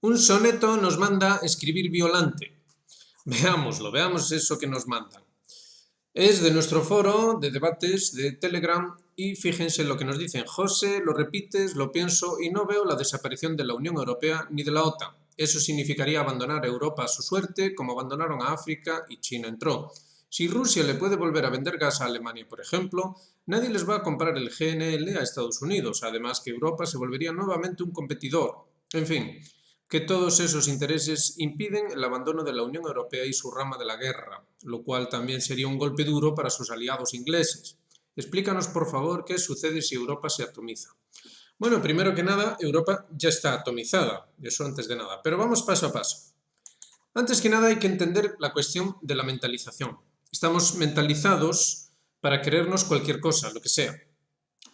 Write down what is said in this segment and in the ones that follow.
Un soneto nos manda escribir Violante. Veámoslo, veamos eso que nos mandan. Es de nuestro foro de debates de Telegram y fíjense lo que nos dicen. José, lo repites, lo pienso y no veo la desaparición de la Unión Europea ni de la OTAN. Eso significaría abandonar a Europa a su suerte, como abandonaron a África y China entró. Si Rusia le puede volver a vender gas a Alemania, por ejemplo, nadie les va a comprar el GNL a Estados Unidos, además que Europa se volvería nuevamente un competidor. En fin, que todos esos intereses impiden el abandono de la Unión Europea y su rama de la guerra, lo cual también sería un golpe duro para sus aliados ingleses. Explícanos, por favor, qué sucede si Europa se atomiza. Bueno, primero que nada, Europa ya está atomizada, eso antes de nada, pero vamos paso a paso. Antes que nada hay que entender la cuestión de la mentalización. Estamos mentalizados para creernos cualquier cosa, lo que sea.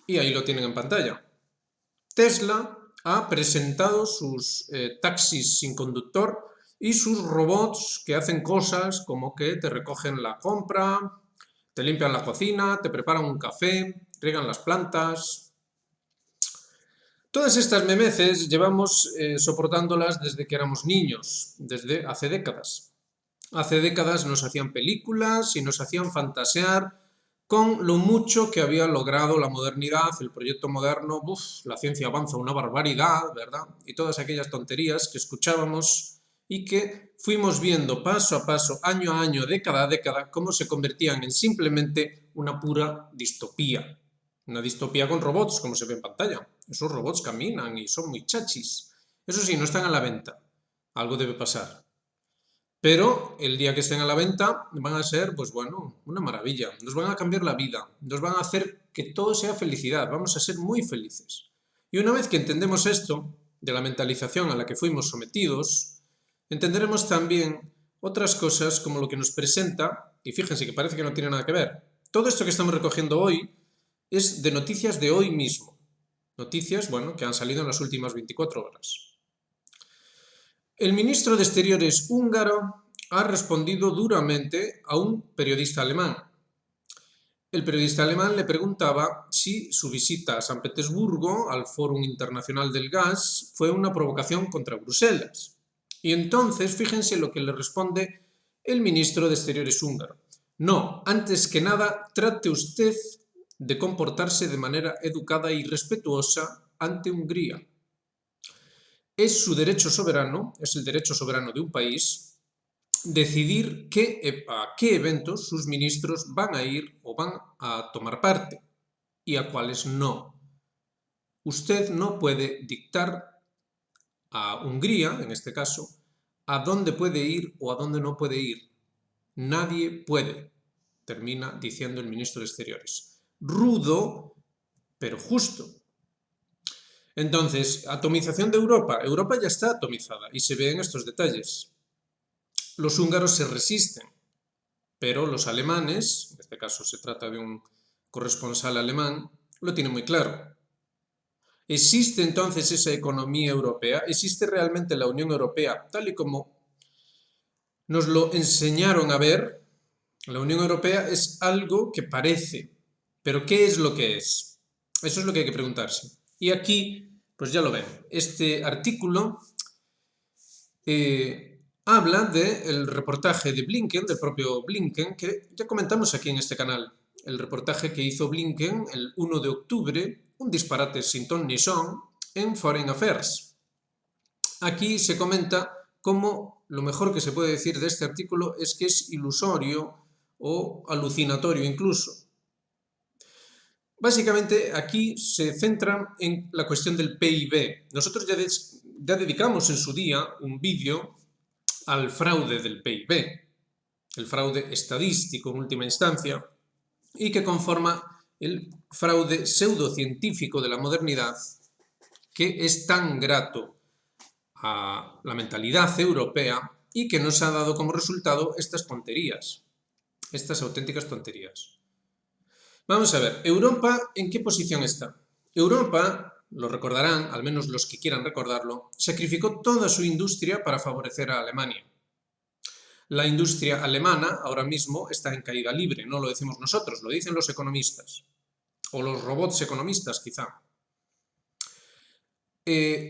Y ahí lo tienen en pantalla. Tesla ha presentado sus taxis sin conductor y sus robots que hacen cosas como que te recogen la compra, te limpian la cocina, te preparan un café, riegan las plantas. Todas estas memeces llevamos soportándolas desde que éramos niños, desde hace décadas. Hace décadas nos hacían películas y nos hacían fantasear con lo mucho que había logrado la modernidad, el proyecto moderno, la ciencia avanza una barbaridad, ¿verdad? Y todas aquellas tonterías que escuchábamos y que fuimos viendo paso a paso, año a año, década a década, cómo se convertían en simplemente una pura distopía. Una distopía con robots, como se ve en pantalla. Esos robots caminan y son muy chachis. Eso sí, no están a la venta. Algo debe pasar. Pero el día que estén a la venta van a ser, pues bueno, una maravilla. Nos van a cambiar la vida, nos van a hacer que todo sea felicidad, vamos a ser muy felices. Y una vez que entendemos esto, de la mentalización a la que fuimos sometidos, entenderemos también otras cosas como lo que nos presenta, y fíjense que parece que no tiene nada que ver. Todo esto que estamos recogiendo hoy es de noticias de hoy mismo. Noticias, bueno, que han salido en las últimas 24 horas. El ministro de Exteriores húngaro ha respondido duramente a un periodista alemán. El periodista alemán le preguntaba si su visita a San Petersburgo, al Fórum Internacional del Gas, fue una provocación contra Bruselas. Y entonces, fíjense lo que le responde el ministro de Exteriores húngaro. No, antes que nada, trate usted de comportarse de manera educada y respetuosa ante Hungría. Es su derecho soberano, es el derecho soberano de un país, decidir a qué eventos sus ministros van a ir o van a tomar parte y a cuáles no. Usted no puede dictar a Hungría, en este caso, a dónde puede ir o a dónde no puede ir. Nadie puede, termina diciendo el ministro de Exteriores. Rudo, pero justo. Entonces, atomización de Europa. Europa ya está atomizada y se ve en estos detalles. Los húngaros se resisten, pero los alemanes, en este caso se trata de un corresponsal alemán, lo tienen muy claro. ¿Existe entonces esa economía europea? ¿Existe realmente la Unión Europea tal y como nos lo enseñaron a ver? La Unión Europea es algo que parece, pero ¿qué es lo que es? Eso es lo que hay que preguntarse. Y aquí pues ya lo ven, este artículo habla del reportaje de Blinken, del propio Blinken, que ya comentamos aquí en este canal. El reportaje que hizo Blinken el 1 de octubre, un disparate sin ton ni son, en Foreign Affairs. Aquí se comenta cómo lo mejor que se puede decir de este artículo es que es ilusorio o alucinatorio incluso. Básicamente aquí se centra en la cuestión del PIB. Nosotros ya dedicamos en su día un vídeo al fraude del PIB, el fraude estadístico en última instancia, y que conforma el fraude pseudocientífico de la modernidad que es tan grato a la mentalidad europea y que nos ha dado como resultado estas tonterías, estas auténticas tonterías. Vamos a ver, ¿Europa en qué posición está? Europa, lo recordarán, al menos los que quieran recordarlo, sacrificó toda su industria para favorecer a Alemania. La industria alemana ahora mismo está en caída libre, no lo decimos nosotros, lo dicen los economistas, o los robots economistas quizá.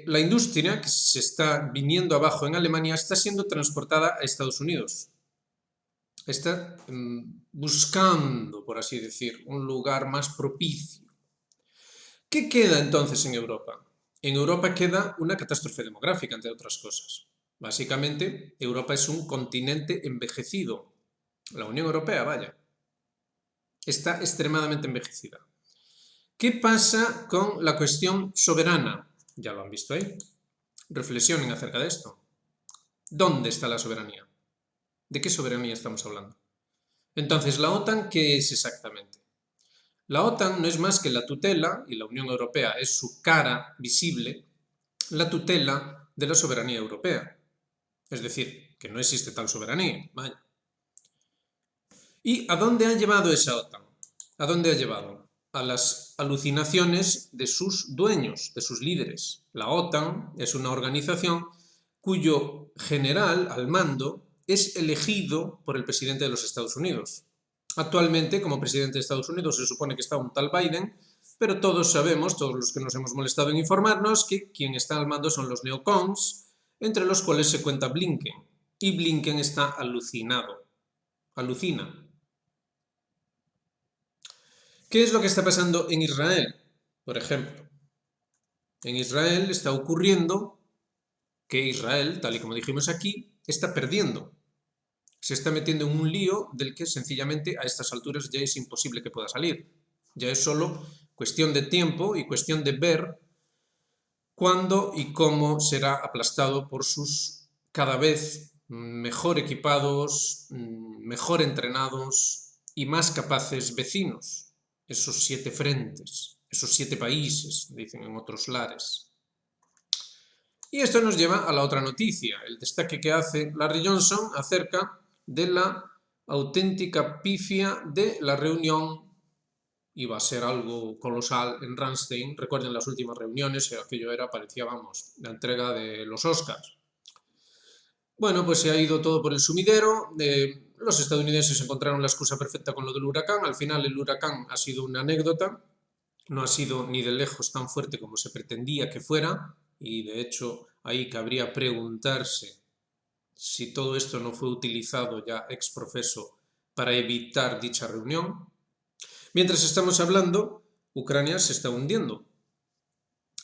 la industria que se está viniendo abajo en Alemania está siendo transportada a Estados Unidos. Está buscando, por así decir, un lugar más propicio. ¿Qué queda entonces en Europa? En Europa queda una catástrofe demográfica, entre otras cosas. Básicamente, Europa es un continente envejecido. La Unión Europea, vaya, está extremadamente envejecida. ¿Qué pasa con la cuestión soberana? Ya lo han visto ahí. Reflexionen acerca de esto. ¿Dónde está la soberanía? ¿De qué soberanía estamos hablando? Entonces, ¿la OTAN qué es exactamente? La OTAN no es más que la tutela, y la Unión Europea es su cara visible, la tutela de la soberanía europea. Es decir, que no existe tal soberanía. Vaya. ¿Y a dónde ha llevado esa OTAN? ¿A dónde ha llevado? A las alucinaciones de sus dueños, de sus líderes. La OTAN es una organización cuyo general al mando es elegido por el presidente de los Estados Unidos. Actualmente, como presidente de Estados Unidos, se supone que está un tal Biden, pero todos sabemos, todos los que nos hemos molestado en informarnos, que quien está al mando son los neocons, entre los cuales se cuenta Blinken. Y Blinken está alucinado. Alucina. ¿Qué es lo que está pasando en Israel? Por ejemplo, en Israel está ocurriendo que Israel, tal y como dijimos aquí, está perdiendo. Se está metiendo en un lío del que sencillamente a estas alturas ya es imposible que pueda salir. Ya es solo cuestión de tiempo y cuestión de ver cuándo y cómo será aplastado por sus cada vez mejor equipados, mejor entrenados y más capaces vecinos. Esos 7 frentes, esos 7 países, dicen en otros lares. Y esto nos lleva a la otra noticia, el destaque que hace Larry Johnson acerca de la auténtica pifia de la reunión. Iba a ser algo colosal en Ramstein. Recuerden las últimas reuniones, aquello parecía, vamos, la entrega de los Oscars. Bueno, pues se ha ido todo por el sumidero. Los estadounidenses encontraron la excusa perfecta con lo del huracán. Al final el huracán ha sido una anécdota. No ha sido ni de lejos tan fuerte como se pretendía que fuera. Y de hecho ahí cabría preguntarse si todo esto no fue utilizado ya ex profeso para evitar dicha reunión. Mientras estamos hablando, Ucrania se está hundiendo.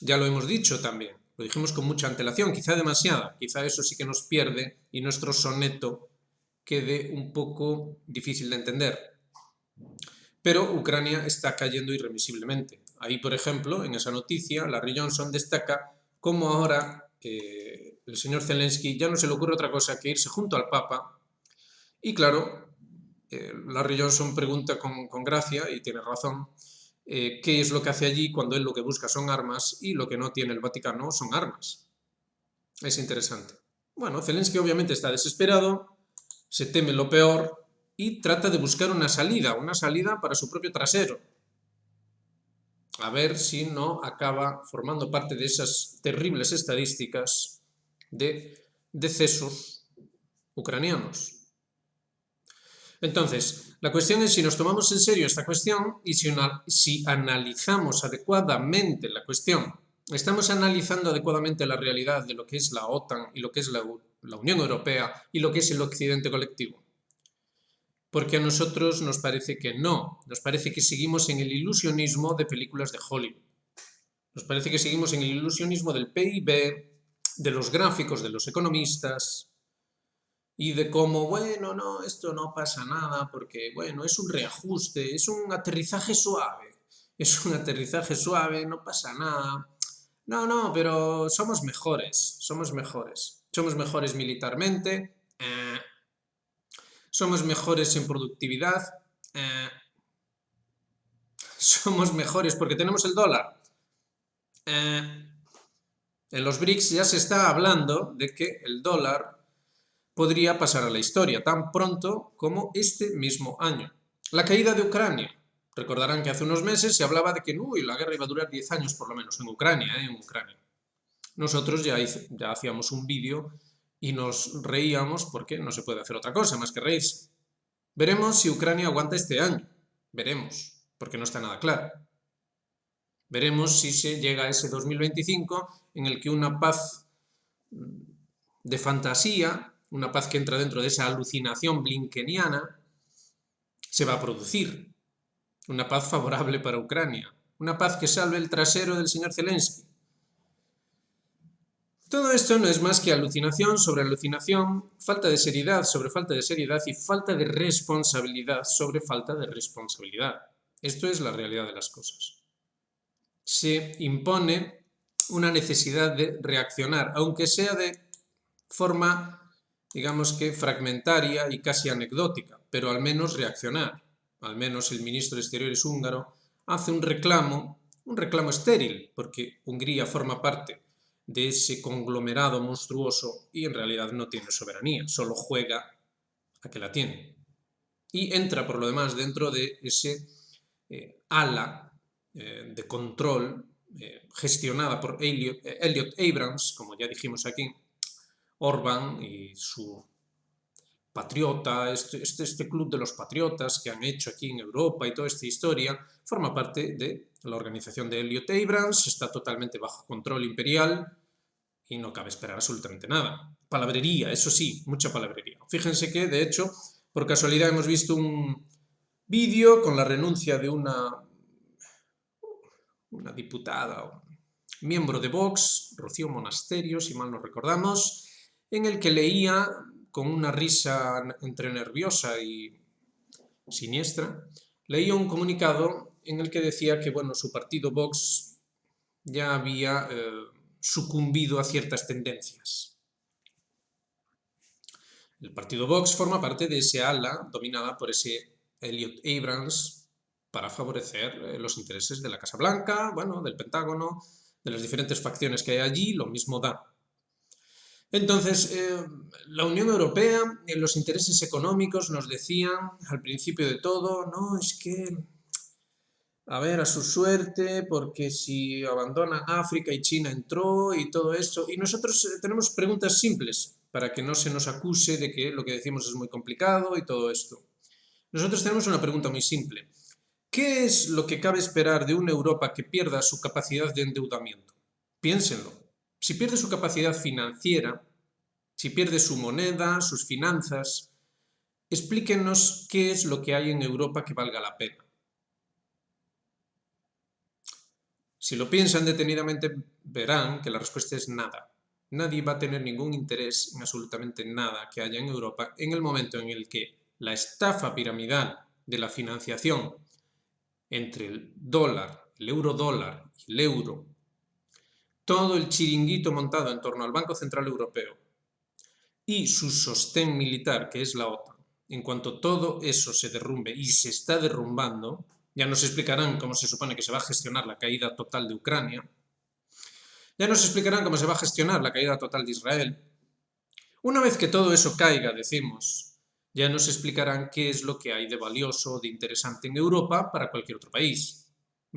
Ya lo hemos dicho también. Lo dijimos con mucha antelación, quizá demasiada, quizá eso sí que nos pierde y nuestro soneto quede un poco difícil de entender. Pero Ucrania está cayendo irremisiblemente. Ahí, por ejemplo, en esa noticia, Larry Johnson destaca cómo ahora el señor Zelensky ya no se le ocurre otra cosa que irse junto al Papa. Y claro, Larry Johnson pregunta con gracia, y tiene razón, qué es lo que hace allí cuando él lo que busca son armas y lo que no tiene el Vaticano son armas. Es interesante. Bueno, Zelensky obviamente está desesperado, se teme lo peor y trata de buscar una salida para su propio trasero. A ver si no acaba formando parte de esas terribles estadísticas de decesos ucranianos. Entonces, la cuestión es si nos tomamos en serio esta cuestión y si analizamos adecuadamente la cuestión. Estamos analizando adecuadamente la realidad de lo que es la OTAN y lo que es la Unión Europea y lo que es el occidente colectivo. Porque a nosotros nos parece que no, nos parece que seguimos en el ilusionismo de películas de Hollywood. Nos parece que seguimos en el ilusionismo del PIB, de los gráficos de los economistas, y de cómo, bueno, no, esto no pasa nada porque, bueno, es un reajuste, es un aterrizaje suave, no pasa nada. No, pero somos mejores, somos mejores militarmente, somos mejores en productividad, somos mejores porque tenemos el dólar. En los BRICS ya se está hablando de que el dólar podría pasar a la historia tan pronto como este mismo año. La caída de Ucrania. Recordarán que hace unos meses se hablaba de que la guerra iba a durar 10 años por lo menos en Ucrania. Nosotros ya hacíamos un vídeo y nos reíamos porque no se puede hacer otra cosa más que reírse. Veremos si Ucrania aguanta este año. Veremos, porque no está nada claro. Veremos si se llega a ese 2025 en el que una paz de fantasía, una paz que entra dentro de esa alucinación blinkeniana, se va a producir. Una paz favorable para Ucrania. Una paz que salve el trasero del señor Zelensky. Todo esto no es más que alucinación sobre alucinación, falta de seriedad sobre falta de seriedad y falta de responsabilidad sobre falta de responsabilidad. Esto es la realidad de las cosas. Se impone una necesidad de reaccionar, aunque sea de forma, digamos que fragmentaria y casi anecdótica, pero al menos reaccionar. Al menos el ministro de Exteriores húngaro hace un reclamo estéril, porque Hungría forma parte de ese conglomerado monstruoso y en realidad no tiene soberanía, solo juega a que la tiene. Y entra, por lo demás, dentro de ese ala de control gestionada por Elliot Abrams, como ya dijimos aquí, Orbán y su patriota, este club de los patriotas que han hecho aquí en Europa y toda esta historia, forma parte de la organización de Elliot Abrams, está totalmente bajo control imperial y no cabe esperar absolutamente nada. Palabrería, eso sí, mucha palabrería. Fíjense que, de hecho, por casualidad hemos visto un vídeo con la renuncia de una diputada o miembro de Vox, Rocío Monasterio, si mal no recordamos, en el que leía con una risa entre nerviosa y siniestra, leía un comunicado en el que decía que, bueno, su partido Vox ya había sucumbido a ciertas tendencias. El partido Vox forma parte de ese ala dominada por ese Elliot Abrams para favorecer los intereses de la Casa Blanca, bueno, del Pentágono, de las diferentes facciones que hay allí, lo mismo da. Entonces, la Unión Europea, en los intereses económicos, nos decían al principio de todo, no, es que, a ver, a su suerte, porque si abandonan África y China entró y todo esto, y nosotros tenemos preguntas simples para que no se nos acuse de que lo que decimos es muy complicado y todo esto. Nosotros tenemos una pregunta muy simple. ¿Qué es lo que cabe esperar de una Europa que pierda su capacidad de endeudamiento? Piénsenlo. Si pierde su capacidad financiera, si pierde su moneda, sus finanzas, explíquenos qué es lo que hay en Europa que valga la pena. Si lo piensan detenidamente, verán que la respuesta es nada. Nadie va a tener ningún interés en absolutamente nada que haya en Europa en el momento en el que la estafa piramidal de la financiación entre el dólar, el eurodólar y el euro, todo el chiringuito montado en torno al Banco Central Europeo y su sostén militar, que es la OTAN, en cuanto todo eso se derrumbe y se está derrumbando, ya nos explicarán cómo se supone que se va a gestionar la caída total de Ucrania, ya nos explicarán cómo se va a gestionar la caída total de Israel. Una vez que todo eso caiga, decimos, ya nos explicarán qué es lo que hay de valioso o de interesante en Europa para cualquier otro país.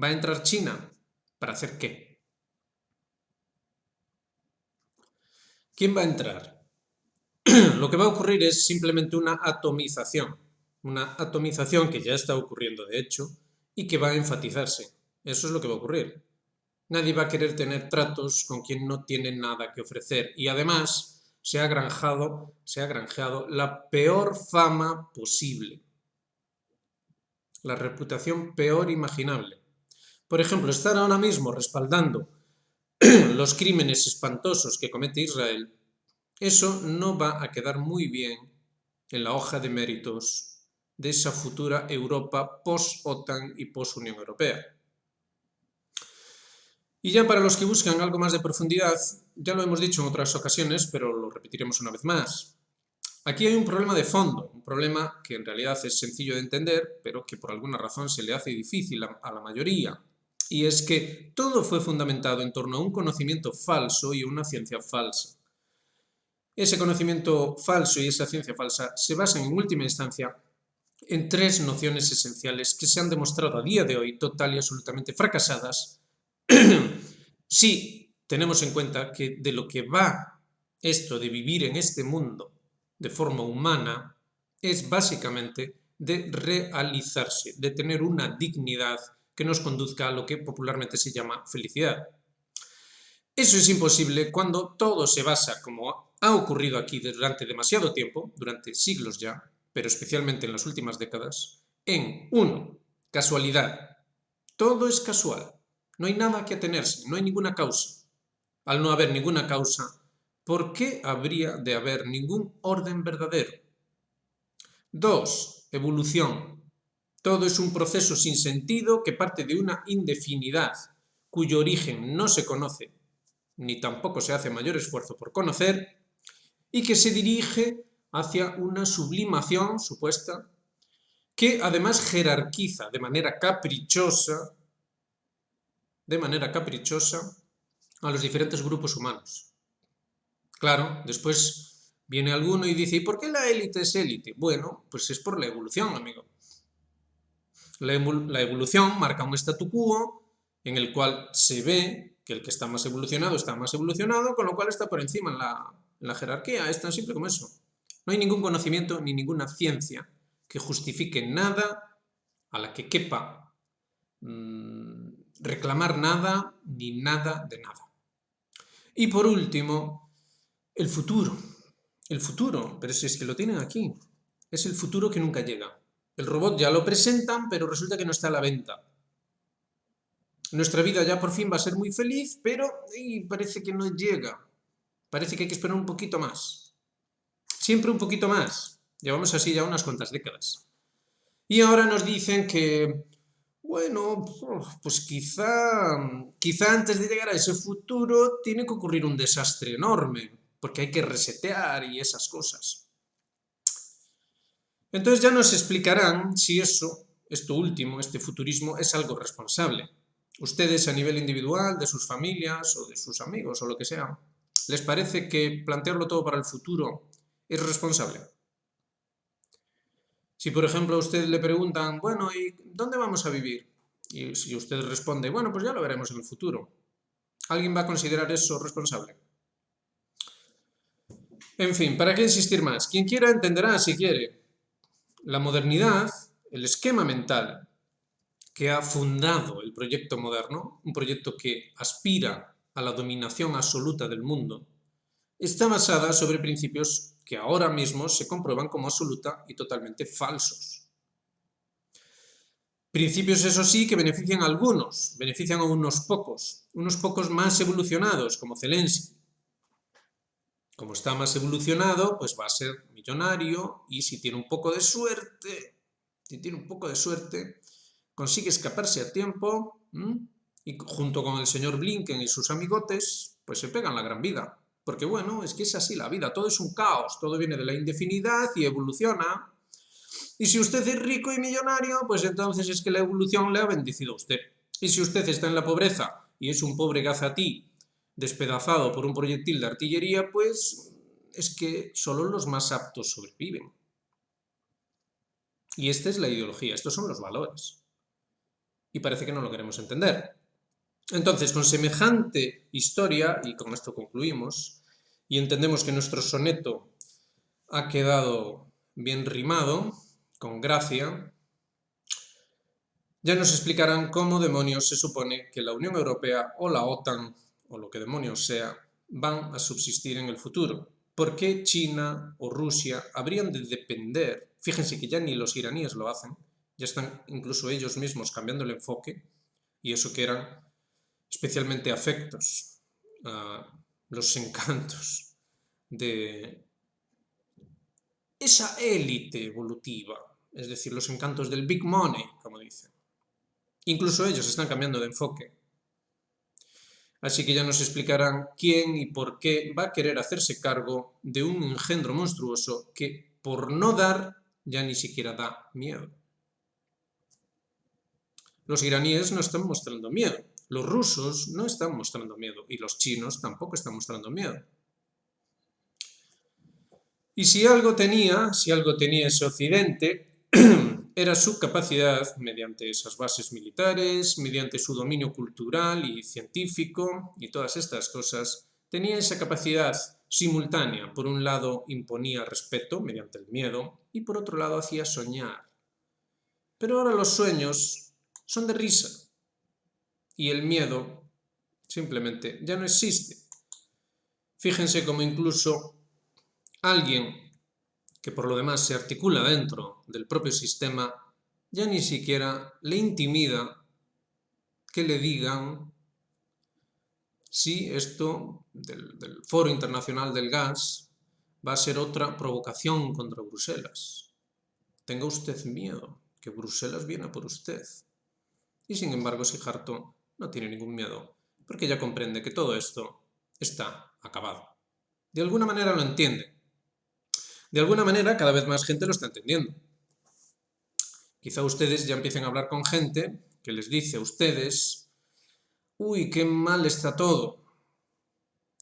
¿Va a entrar China? ¿Para hacer qué? ¿Quién va a entrar? Lo que va a ocurrir es simplemente una atomización que ya está ocurriendo de hecho y que va a enfatizarse. Eso es lo que va a ocurrir. Nadie va a querer tener tratos con quien no tiene nada que ofrecer y además se ha granjeado la peor fama posible, la reputación peor imaginable. Por ejemplo, estar ahora mismo respaldando los crímenes espantosos que comete Israel, eso no va a quedar muy bien en la hoja de méritos de esa futura Europa post-OTAN y post-Unión Europea. Y ya para los que buscan algo más de profundidad, ya lo hemos dicho en otras ocasiones, pero lo repetiremos una vez más. Aquí hay un problema de fondo, un problema que en realidad es sencillo de entender, pero que por alguna razón se le hace difícil a la mayoría. Y es que todo fue fundamentado en torno a un conocimiento falso y una ciencia falsa. Ese conocimiento falso y esa ciencia falsa se basan en última instancia en tres nociones esenciales que se han demostrado a día de hoy total y absolutamente fracasadas si tenemos en cuenta que de lo que va esto de vivir en este mundo de forma humana es básicamente de realizarse, de tener una dignidad que nos conduzca a lo que popularmente se llama felicidad. Eso es imposible cuando todo se basa, como ha ocurrido aquí durante demasiado tiempo, durante siglos ya, pero especialmente en las últimas décadas, en 1. Casualidad. Todo es casual. No hay nada que atenerse, no hay ninguna causa. Al no haber ninguna causa, ¿por qué habría de haber ningún orden verdadero? 2. Evolución. Todo es un proceso sin sentido que parte de una indefinidad, cuyo origen no se conoce, ni tampoco se hace mayor esfuerzo por conocer, y que se dirige hacia una sublimación supuesta, que además jerarquiza de manera caprichosa a los diferentes grupos humanos. Claro, después viene alguno y dice, ¿y por qué la élite es élite? Bueno, pues es por la evolución, amigo. La evolución marca un statu quo en el cual se ve que el que está más evolucionado, con lo cual está por encima en la jerarquía. Es tan simple como eso. No hay ningún conocimiento ni ninguna ciencia que justifique nada a la que quepa reclamar nada ni nada de nada. Y por último, el futuro. El futuro, pero si es que lo tienen aquí. Es el futuro que nunca llega. El robot ya lo presentan, pero resulta que no está a la venta. Nuestra vida ya por fin va a ser muy feliz, pero parece que no llega. Parece que hay que esperar un poquito más. Siempre un poquito más. Llevamos así ya unas cuantas décadas. Y ahora nos dicen que, bueno, pues quizá antes de llegar a ese futuro tiene que ocurrir un desastre enorme, porque hay que resetear y esas cosas. Entonces ya nos explicarán si esto último, este futurismo, es algo responsable. Ustedes a nivel individual, de sus familias o de sus amigos o lo que sea, ¿les parece que plantearlo todo para el futuro es responsable? Si por ejemplo a usted le preguntan, bueno, ¿y dónde vamos a vivir? Y si usted responde, bueno, pues ya lo veremos en el futuro. ¿Alguien va a considerar eso responsable? En fin, ¿para qué insistir más? Quien quiera entenderá si quiere. La modernidad, el esquema mental que ha fundado el proyecto moderno, un proyecto que aspira a la dominación absoluta del mundo, está basada sobre principios que ahora mismo se comprueban como absoluta y totalmente falsos. Principios, eso sí, que benefician a algunos, benefician a unos pocos más evolucionados, como Zelensky. Como está más evolucionado, pues va a ser millonario y si tiene un poco de suerte, consigue escaparse a tiempo y junto con el señor Blinken y sus amigotes, pues se pegan la gran vida. Porque bueno, es que es así la vida, todo es un caos, todo viene de la indefinidad y evoluciona. Y si usted es rico y millonario, pues entonces es que la evolución le ha bendecido a usted. Y si usted está en la pobreza y es un pobre gazatí despedazado por un proyectil de artillería, pues es que solo los más aptos sobreviven. Y esta es la ideología, estos son los valores. Y parece que no lo queremos entender. Entonces, con semejante historia, y con esto concluimos, y entendemos que nuestro soneto ha quedado bien rimado, con gracia, ya nos explicarán cómo demonios se supone que la Unión Europea o la OTAN, o lo que demonios sea, van a subsistir en el futuro. ¿Por qué China o Rusia habrían de depender? Fíjense que ya ni los iraníes lo hacen, ya están incluso ellos mismos cambiando el enfoque, y eso que eran especialmente afectos a los encantos de esa élite evolutiva, es decir, los encantos del big money, como dicen. Incluso ellos están cambiando de enfoque. Así que ya nos explicarán quién y por qué va a querer hacerse cargo de un engendro monstruoso que, por no dar, ya ni siquiera da miedo. Los iraníes no están mostrando miedo, los rusos no están mostrando miedo y los chinos tampoco están mostrando miedo. Y si algo tenía ese occidente, era su capacidad, mediante esas bases militares, mediante su dominio cultural y científico y todas estas cosas, tenía esa capacidad simultánea. Por un lado imponía respeto mediante el miedo y por otro lado hacía soñar. Pero ahora los sueños son de risa. y el miedo simplemente ya no existe. Fíjense cómo incluso alguien que por lo demás se articula dentro del propio sistema, ya ni siquiera le intimida que le digan si esto del Foro Internacional del Gas va a ser otra provocación contra Bruselas. Tenga usted miedo, que Bruselas viene a por usted. Y sin embargo, Sijarto no tiene ningún miedo, porque ya comprende que todo esto está acabado. De alguna manera lo entiende. De alguna manera cada vez más gente lo está entendiendo. Quizá ustedes ya empiecen a hablar con gente que les dice a ustedes: uy, qué mal está todo.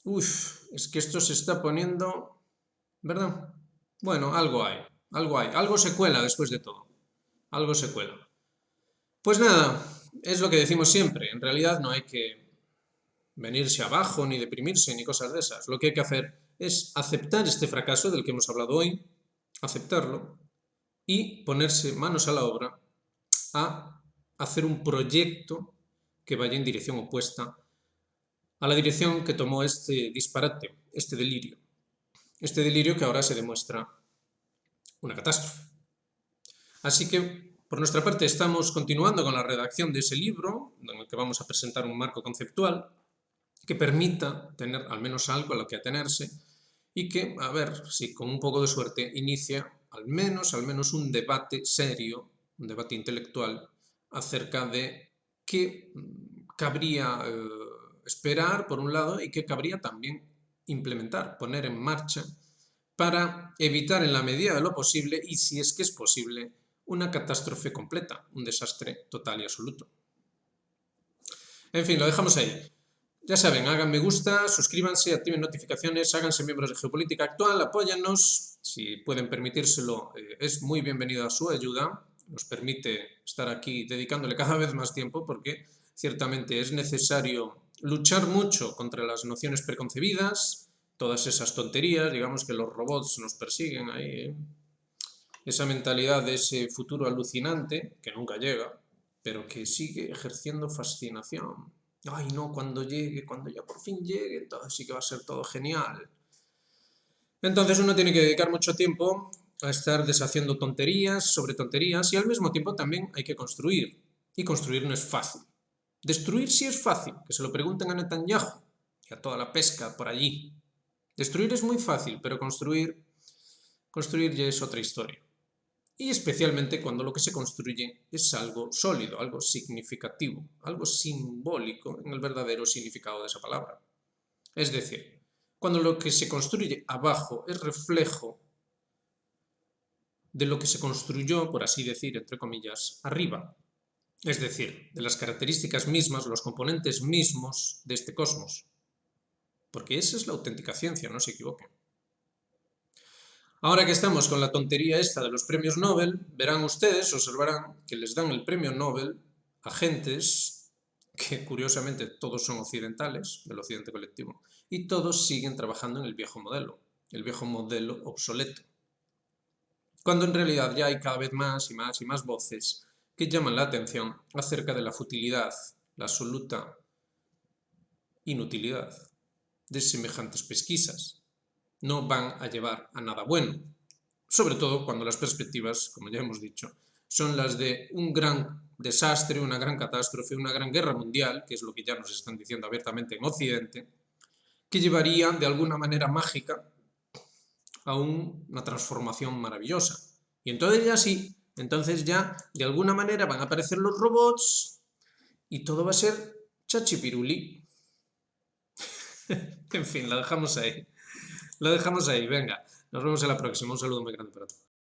Uf, es que esto se está poniendo... ¿Verdad? Bueno, algo hay, algo se cuela después de todo. Algo se cuela. Pues nada, es lo que decimos siempre. En realidad no hay que venirse abajo, ni deprimirse, ni cosas de esas. Lo que hay que hacer es aceptar este fracaso del que hemos hablado hoy, aceptarlo y ponerse manos a la obra a hacer un proyecto que vaya en dirección opuesta a la dirección que tomó este disparate, este delirio. Este delirio que ahora se demuestra una catástrofe. Así que, por nuestra parte, estamos continuando con la redacción de ese libro, en el que vamos a presentar un marco conceptual que permita tener al menos algo a lo que atenerse y que, a ver si con un poco de suerte, inicia al menos un debate serio, un debate intelectual acerca de qué cabría esperar, por un lado, y qué cabría también implementar, poner en marcha para evitar en la medida de lo posible, y si es que es posible, una catástrofe completa, un desastre total y absoluto. En fin, lo dejamos ahí. Ya saben, hagan me gusta, suscríbanse, activen notificaciones, háganse miembros de Geopolítica Actual, apóyennos, si pueden permitírselo, es muy bienvenida su ayuda, nos permite estar aquí dedicándole cada vez más tiempo porque ciertamente es necesario luchar mucho contra las nociones preconcebidas, todas esas tonterías, digamos que los robots nos persiguen ahí, esa mentalidad de ese futuro alucinante que nunca llega, pero que sigue ejerciendo fascinación. Ay, no, cuando llegue, cuando ya por fin llegue, entonces sí que va a ser todo genial. Entonces uno tiene que dedicar mucho tiempo a estar deshaciendo tonterías sobre tonterías y al mismo tiempo también hay que construir. Y construir no es fácil. Destruir sí es fácil, que se lo pregunten a Netanyahu y a toda la pesca por allí. Destruir es muy fácil, pero construir ya es otra historia. Y especialmente cuando lo que se construye es algo sólido, algo significativo, algo simbólico en el verdadero significado de esa palabra. Es decir, cuando lo que se construye abajo es reflejo de lo que se construyó, por así decir, entre comillas, arriba. Es decir, de las características mismas, los componentes mismos de este cosmos. Porque esa es la auténtica ciencia, no se equivoquen. Ahora que estamos con la tontería esta de los premios Nobel, verán ustedes, observarán que les dan el premio Nobel a gentes que curiosamente todos son occidentales, del occidente colectivo, y todos siguen trabajando en el viejo modelo obsoleto. Cuando en realidad ya hay cada vez más y más voces que llaman la atención acerca de la futilidad, la absoluta inutilidad de semejantes pesquisas. No van a llevar a nada bueno, sobre todo cuando las perspectivas, como ya hemos dicho, son las de un gran desastre, una gran catástrofe, una gran guerra mundial, que es lo que ya nos están diciendo abiertamente en Occidente, que llevaría de alguna manera mágica a una transformación maravillosa. Y entonces ya sí, entonces ya de alguna manera van a aparecer los robots y todo va a ser chachipiruli. En fin, lo dejamos ahí. Venga, nos vemos en la próxima. Un saludo muy grande para todos.